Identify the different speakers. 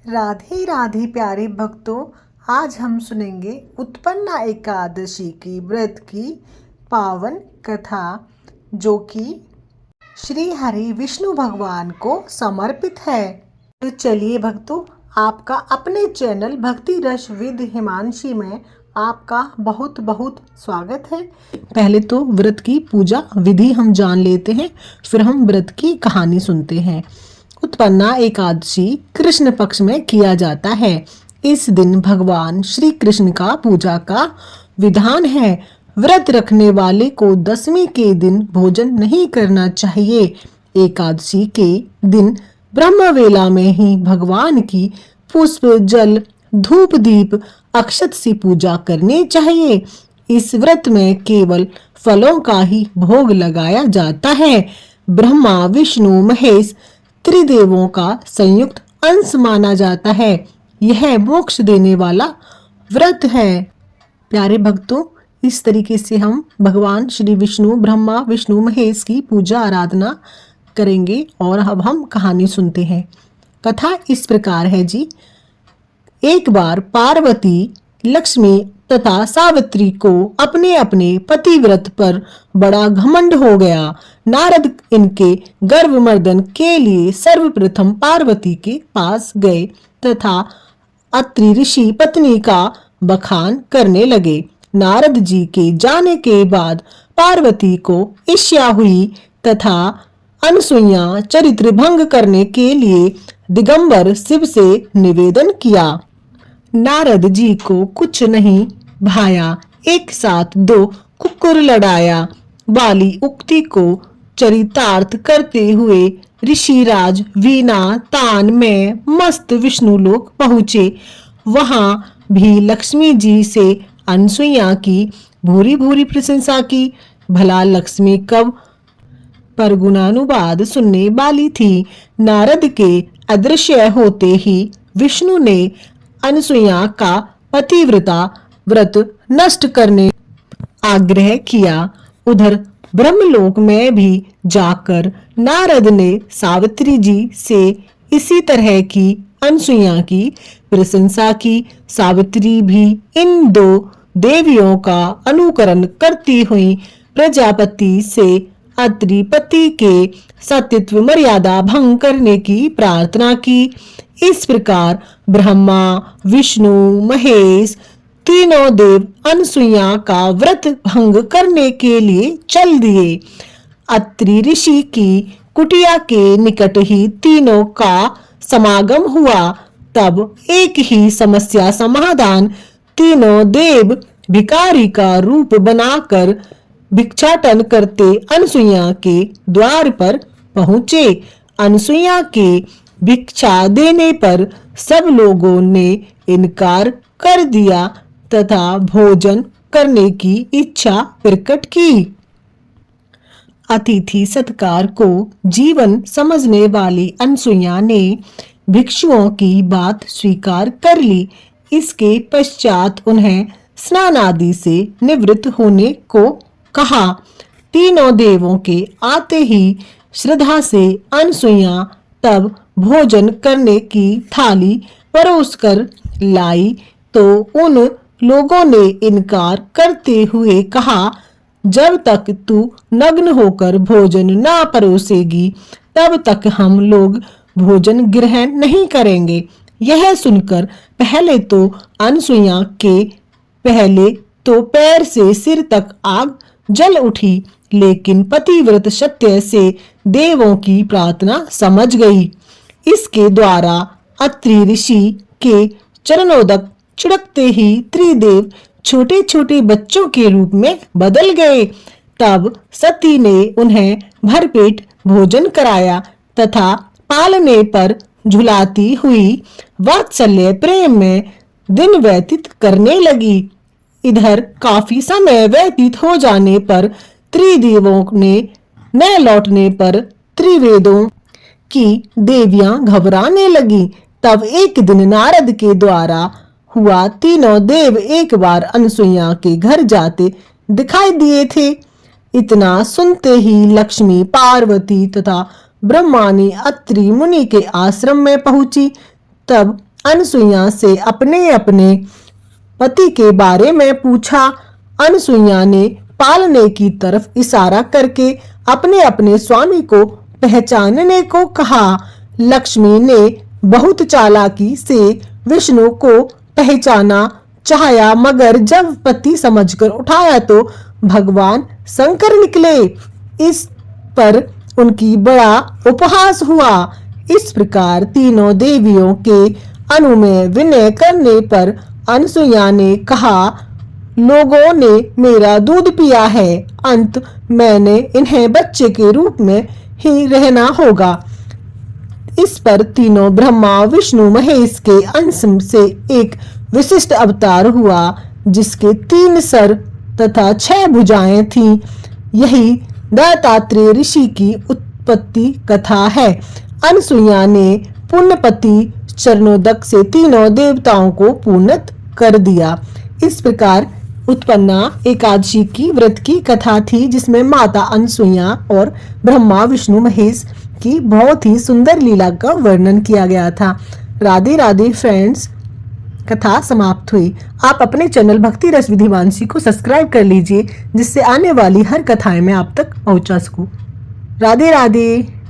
Speaker 1: राधे राधे प्यारे भक्तों, आज हम सुनेंगे उत्पन्ना एकादशी की व्रत की पावन कथा, जो कि श्री हरि विष्णु भगवान को समर्पित है। तो चलिए भक्तों, आपका अपने चैनल भक्ति रस विद हिमांशी में आपका बहुत बहुत स्वागत है। पहले तो व्रत की पूजा विधि हम जान लेते हैं, फिर हम व्रत की कहानी सुनते हैं। उत्पन्ना एकादशी कृष्ण पक्ष में किया जाता है। इस दिन भगवान श्री कृष्ण का पूजा का विधान है। व्रत रखने वाले को दशमी के दिन भोजन नहीं करना चाहिए। एकादशी के दिन ब्रह्मवेला में ही भगवान की पुष्प जल धूप दीप अक्षत से पूजा करनी चाहिए। इस व्रत में केवल फलों का ही भोग लगाया जाता है। ब्रह्मा विष्णु महेश त्रिदेवों का संयुक्त अंश माना जाता है। यह मोक्ष देने वाला व्रत है। प्यारे भक्तों, इस तरीके से हम भगवान श्री विष्णु ब्रह्मा विष्णु महेश की पूजा आराधना करेंगे। और अब हम कहानी सुनते हैं। कथा इस प्रकार है जी। एक बार पार्वती लक्ष्मी तथा सावित्री को अपने अपने पतिव्रत पर बड़ा घमंड हो गया। नारद इनके गर्भमर्दन के लिए सर्वप्रथम पार्वती के पास गए तथा अत्रि ऋषि पत्नी का बखान करने लगे। नारद जी के जाने के बाद पार्वती को ईर्ष्या हुई तथा अनसुईया चरित्र भंग करने के लिए दिगंबर शिव से निवेदन किया। नारद जी को कुछ नहीं भाया। एक साथ दो कुकुर लड़ाया। वाली उक्ति को चरितार्थ करते हुए ऋषिराज वीणा तान में मस्त विष्णु लोक पहुँचे। वहां भी लक्ष्मी जी से अनसुईया की भूरी भूरी प्रशंसा की। भला लक्ष्मी कब पर गुणानुवाद सुनने वाली थी। नारद के अदृश्य होते ही विष्णु ने अनसुईया का पतिव्रता व्रत नष्ट करने आग्रह किया। उधर ब्रह्मलोक में भी जाकर नारद ने सावित्री जी से इसी तरह की अनसुईया की प्रशंसा की। सावित्री भी इन दो देवियों का अनुकरण करती हुई प्रजापति से अत्रि पति के सतीत्व मर्यादा भंग करने की प्रार्थना की। इस प्रकार ब्रह्मा विष्णु महेश तीनों देव अनसुईया का व्रत भंग करने के लिए चल दिए। अत्रि ऋषि की कुटिया के निकट ही तीनों का समागम हुआ। तब एक ही समस्या समाधान तीनों देव भिखारी का रूप बनाकर भिक्षाटन करते अनसुईया के द्वार पर पहुंचे। अनसुईया के भिक्षा देने पर सब लोगों ने इनकार कर दिया तथा भोजन करने की इच्छा प्रकट की। अतिथि सत्कार को जीवन समझने वाली अनसुईया ने भिक्षुओं की बात स्वीकार कर ली। इसके पश्चात उन्हें स्नान आदि से निवृत्त होने को कहा। तीनों देवों के आते ही श्रद्धा से अनसुईया तब भोजन करने की थाली परोसकर लाई तो उन लोगों ने इनकार करते हुए कहा, जब तक तू नग्न होकर भोजन ना परोसेगी तब तक हम लोग भोजन ग्रहण नहीं करेंगे। यह सुनकर पहले तो अनसुईया के पहले तो पैर से सिर तक आग जल उठी, लेकिन पतिव्रत सत्य से देवों की प्रार्थना समझ गई। इसके द्वारा अत्रि ऋषि के चरणोदक छिड़कते ही त्रिदेव छोटे छोटे बच्चों के रूप में बदल गए। तब सती ने उन्हें भरपेट भोजन कराया तथा पालने पर झुलाती हुई वात्सल्य प्रेम में दिन व्यतीत करने लगी। इधर काफी समय व्यतीत हो जाने पर त्रिदेवों ने न लौटने पर त्रिवेदों की देवियां घबराने लगी। तब एक दिन नारद के द्वारा हुआ तीनों देव एक बार अनसुईया के घर जाते दिखाई दिए थे। इतना सुनते ही लक्ष्मी पार्वती तथा ब्रह्मा ने अत्रि मुनि के आश्रम में पहुंची। तब अनसुईया से अपने अपने पति के बारे में पूछा। अनसुईया ने पालने की तरफ इशारा करके अपने अपने स्वामी को पहचानने को कहा। लक्ष्मी ने बहुत चालाकी से विष्णु को पहचाना चाहा, मगर जब पति समझकर उठाया तो भगवान शंकर निकले। इस पर उनकी बड़ा उपहास हुआ। इस प्रकार तीनों देवियों के अनुमेय विनय करने पर अनसुईया ने कहा, लोगों ने मेरा दूध पिया है, अंत मैंने इन्हें बच्चे के रूप में ही रहना होगा। इस पर तीनों ब्रह्मा विष्णु महेश के अंश से एक विशिष्ट अवतार हुआ, जिसके 3 सर तथा 6 भुजाएं थीं। यही दत्तात्रेय ऋषि की उत्पत्ति कथा है। अनसुईया ने पुण्यपति चरणोदक से तीनों देवताओं को पूर्णत कर दिया। इस प्रकार उत्पन्ना एकादशी की व्रत की कथा थी, जिसमें माता अनसुईया और ब्रह्मा विष्णु महेश की बहुत ही सुंदर लीला का वर्णन किया गया था। राधे राधे फ्रेंड्स, कथा समाप्त हुई। आप अपने चैनल भक्ति रस विधिवांशी को सब्सक्राइब कर लीजिए, जिससे आने वाली हर कथाएं मैं आप तक पहुंचा सकूं। राधे राधे।